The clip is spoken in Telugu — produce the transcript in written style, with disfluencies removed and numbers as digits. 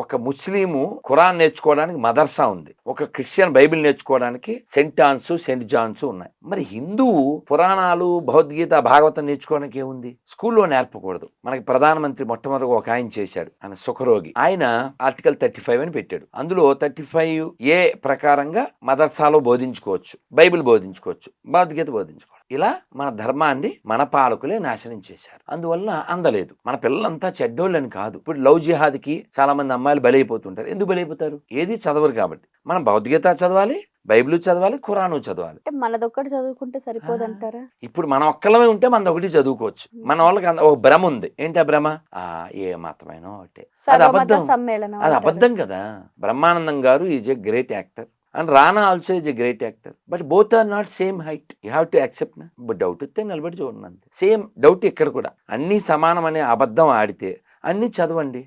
ఒక ముస్లిము ఖురాన్ నేర్చుకోవడానికి మదర్సా ఉంది, ఒక క్రిస్టియన్ బైబిల్ నేర్చుకోవడానికి సెంట్ ఆన్స్ సెంట్ జాన్స్ ఉన్నాయి. మరి హిందువు పురాణాలు భగవద్గీత భాగవతం నేర్చుకోవడానికి ఏముంది? స్కూల్లో నేర్పకూడదు. మనకి ప్రధానమంత్రి మొట్టమొదటి ఒక ఆయన చేశాడు, ఆయన సుఖరోగి. ఆయన ఆర్టికల్ 35 అని పెట్టాడు. అందులో 35A ప్రకారంగా మదర్సాలో బోధించుకోవచ్చు, బైబిల్ బోధించుకోవచ్చు, భగవద్గీత బోధించుకోవచ్చు. ఇలా మన ధర్మాన్ని మన పాలకులే నాశనం చేశారు. అందువల్ల అందలేదు. మన పిల్లలంతా చెడ్డోళ్ళని కాదు. ఇప్పుడు లవ్ జిహాద్కి చాలా మంది అమ్మాయిలు బలైపోతుంటారు. ఎందుకు బలైపోతారు? ఏది చదవరు కాబట్టి. మనం భగవద్గీత చదవాలి, బైబిల్ చదవాలి, ఖురాను చదవాలి. మనదొక్కటి చదువుకుంటే సరిపోదంటారా? ఇప్పుడు మనం ఒక్కలమే ఉంటే మనది ఒకటి చదువుకోవచ్చు. మన వాళ్ళకి ఒక భ్రమ ఉంది. ఏంటి ఆ భ్రమ? ఏ మతమైనా ఒకటే. అది అబద్ధం. అది అబద్ధం కదా. Brahmanandam garu is a great actor and Rana also is a great actor. But both are not same height. You have to accept. But doubt వస్తే నిలబడి చూడండి అంతే. సేమ్ డౌట్ ఇక్కడ కూడా. అన్నీ సమానం అనే అబద్ధం ఆడితే అన్నీ చదవండి.